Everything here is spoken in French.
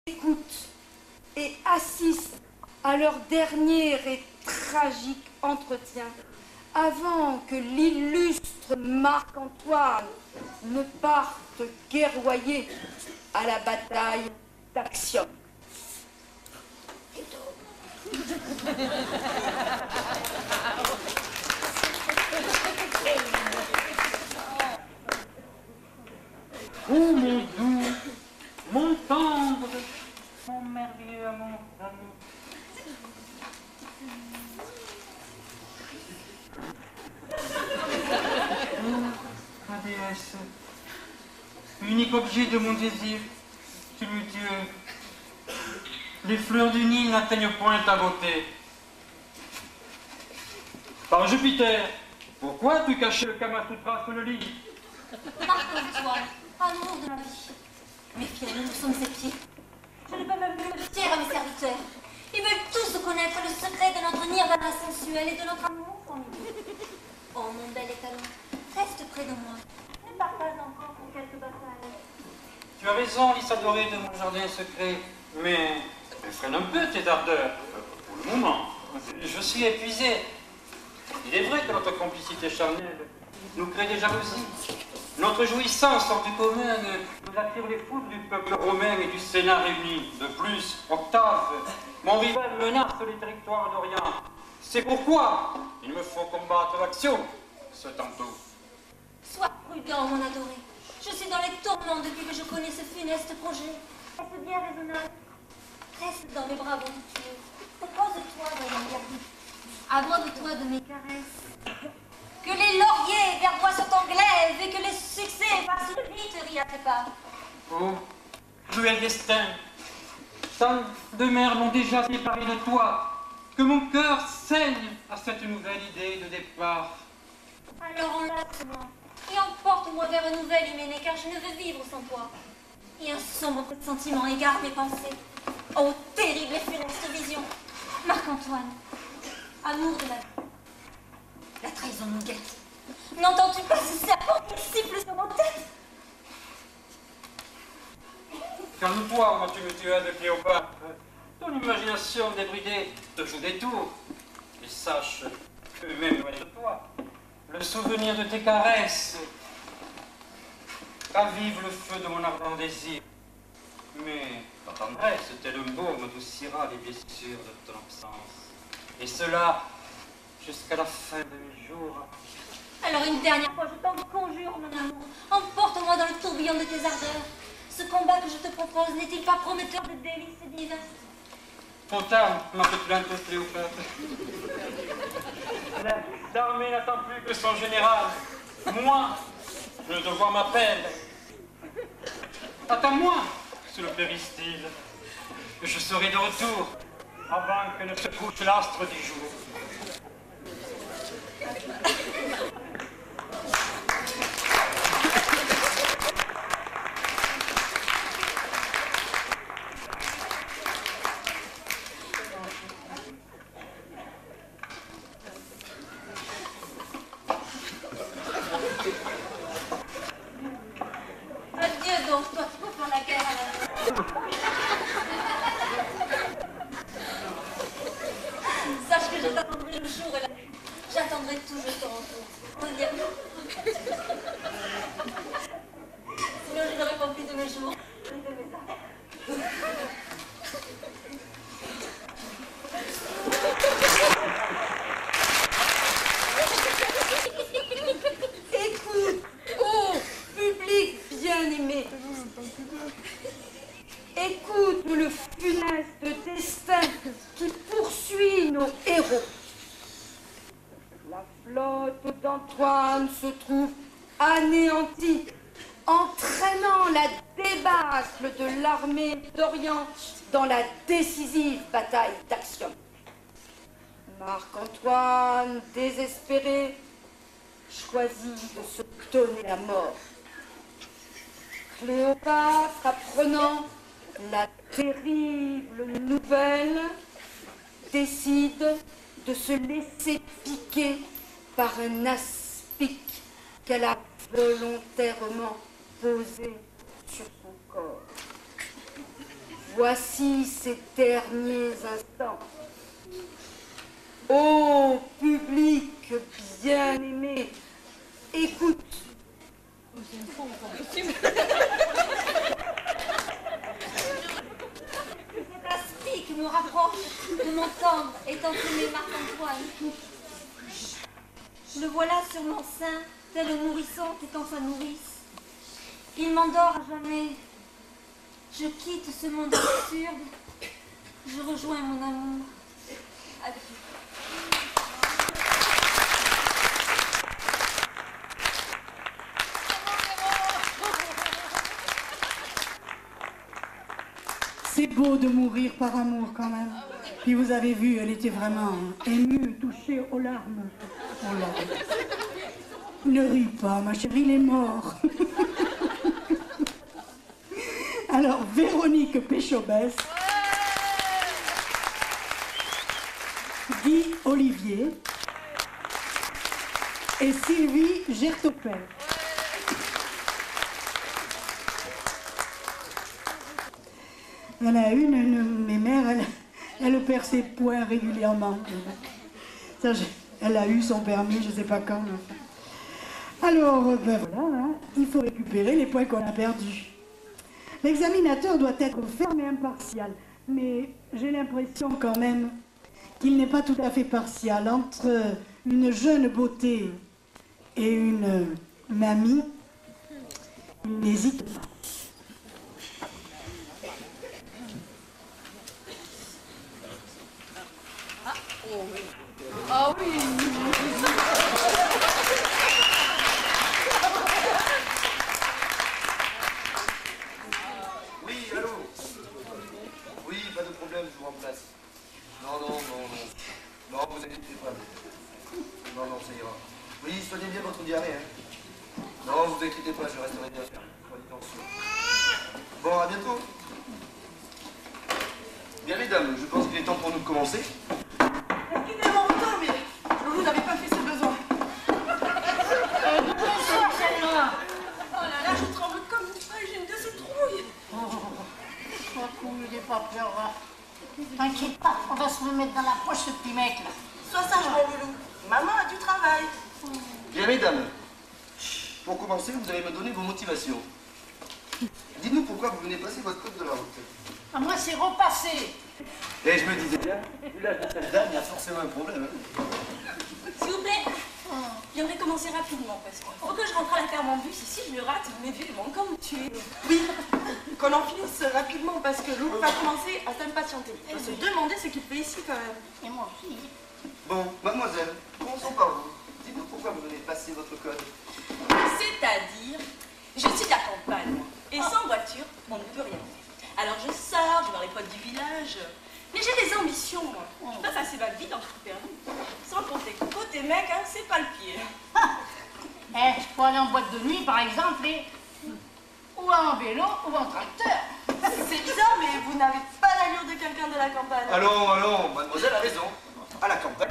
écoutent et assistent à leur dernier et tragique entretien avant que l'illustre Marc-Antoine ne parte guerroyer à la bataille d'Actium. Oh mon doux, mon tendre, mon merveilleux amour d'amour. Ma déesse, unique objet de mon désir, tumultueux, les fleurs du Nil n'atteignent point ta beauté. Par Jupiter, pourquoi tu cachais le Kamasutra sous le lit? Marc-Antoine, amour de ma vie. Méfiez-nous, nous sommes ses pieds. Je ne peux même plus le dire à mes serviteurs. Ils veulent tous connaître le secret de notre nirvana sensuel et de notre amour formidable. Oh, mon bel étalon, reste près de moi. Ne pars pas encore pour quelques batailles. Tu as raison, lys adorée de mon jardin secret, mais freine un peu tes ardeurs. Pour le moment, je suis épuisé. Il est vrai que notre complicité charnelle nous crée des jalousies. Notre jouissance hors du commun nous attire les foudres du peuple romain et du Sénat réunis. De plus, Octave, mon rival menace les territoires d'Orient. C'est pourquoi il me faut combattre l'action, ce tantôt. Sois prudent, mon adoré. Je suis dans les tourments depuis que je connais ce funeste projet. Est-ce bien raisonnable? Reste dans mes bras voluptueux. Repose-toi dans mon garde. Abreuve-toi de mes caresses. Que les lauriers verdoient sur ton glaive et que les succès passent vite rient à tes pas. Oh, cruel destin, tant de mères m'ont déjà séparé de toi, que mon cœur saigne à cette nouvelle idée de départ. Alors enlace-moi et emporte-moi vers une nouvelle Hyménée, car je ne veux vivre sans toi. Et un sombre sentiment égare mes pensées. Oh, terrible et funeste vision. Marc-Antoine, amour de ma vie. La trahison nous guette. N'entends-tu pas ce serpent qui siffle sur nos têtes? Calme-toi, ma tumultueuse de Cléopâtre. Ton imagination débridée te joue des tours. Et sache que même loin de toi, le souvenir de tes caresses ravive le feu de mon ardent désir. Mais ta tendresse, tel un baume, adoucira les blessures de ton absence. Et cela jusqu'à la fin de mes jours. Alors une dernière fois, je t'en conjure, mon amour, emporte-moi dans le tourbillon de tes ardeurs. Ce combat que je te propose n'est-il pas prometteur de délices divines? Trop tard, ma petite Cléopâtre. L'armée n'attend plus que son général. Moi, le devoir m'appelle. Attends-moi sous le péristyle. Je serai de retour avant que ne se couche l'astre du jour. Adieu donc, toi qui préfères la guerre à la... Sache que je t'attendrai le jour et la nuit. J'attendrai toujours ton retour. Reviens. Sinon, je n'aurai pas plus de mes jours. Je ne t'aimais pas. Écoute, ô public bien-aimé, écoute le funeste destin qui poursuit nos héros. La flotte d'Antoine se trouve anéantie, entraînant la débâcle de l'armée d'Orient dans la décisive bataille d'Actium. Marc-Antoine, désespéré, choisit de se donner la mort. Cléopâtre, apprenant la terrible nouvelle, décide de se laisser piquer par un aspic qu'elle a volontairement posé sur son corps. voici ces derniers instants. Ô public bien-aimé, écoute. Cet aspi qui me rapproche de mon tendre et tant aimé Marc-Antoine. Le voilà sur mon sein, tel le nourrisson étant sa nourrice. Il m'endort à jamais. Je quitte ce monde absurde. Je rejoins mon amour. Adieu. C'est beau de mourir par amour quand même. Puis vous avez vu, elle était vraiment émue, touchée aux larmes. Aux larmes. Ne ris pas, ma chérie, il est mort. Alors, Véronique Péchobès, Guy Olivier et Sylvie Gertopel. Il y en a une de mes mères, elle perd ses points régulièrement. Ça, elle a eu son permis, je ne sais pas quand. Alors, ben voilà, hein, il faut récupérer les points qu'on a perdus. L'examinateur doit être ferme et impartial, mais j'ai l'impression quand même qu'il n'est pas tout à fait partial. Entre une jeune beauté et une mamie, il n'hésite pas. Ah oui. Oui, allô. Oui, pas de problème, je vous remplace. Non, vous inquiétez pas. Non, ça ira. Oui, soignez bien votre diarrhée, hein. Non, vous inquiétez pas, je resterai bien sûr. Bon, à bientôt. Bien, mesdames, je pense qu'il est temps pour nous de commencer. Excusez-moi en retard, mais vous n'avez pas fait ce besoin. Bonsoir, celle-là. Oh là là, je tremble comme une feuille, j'ai une de ces trouilles. Sois cool, n'aie pas peur. T'inquiète pas, on va se le mettre dans la poche, ce petit mec là. Sois sage, mon loulou. Maman a du travail. Bien, mesdames, pour commencer, vous allez me donner vos motivations. Dites-nous pourquoi vous venez passer votre code de la route. Ah, moi, c'est repassé. Et je me disais bien, vu l'âge de cette dame, il y a forcément un problème. Hein. S'il vous plaît, j'aimerais commencer rapidement parce qu'il faut que je rentre à la ferme en bus. Ici, je le rate, mes vieux vont encore me tuer. Oui, qu'on en finisse rapidement parce que Loulou va commencer à s'impatienter. Il va se demander ce qu'il fait ici quand même. Et moi aussi. Bon, mademoiselle, commençons par vous. Dites-nous pourquoi vous venez passer votre code. C'est-à-dire, je suis de la campagne et sans voiture, on ne peut rien faire. Alors je sors, je vais voir les potes du village. Mais j'ai des ambitions, moi. Je peux passer ma vie dans tout permis. Sans compter que côté mec, hein, c'est pas le pied. Je peux aller en boîte de nuit, par exemple, ou en vélo, ou en tracteur. C'est bizarre, mais vous n'avez pas l'allure de quelqu'un de la campagne. Allons, mademoiselle a raison. À la campagne,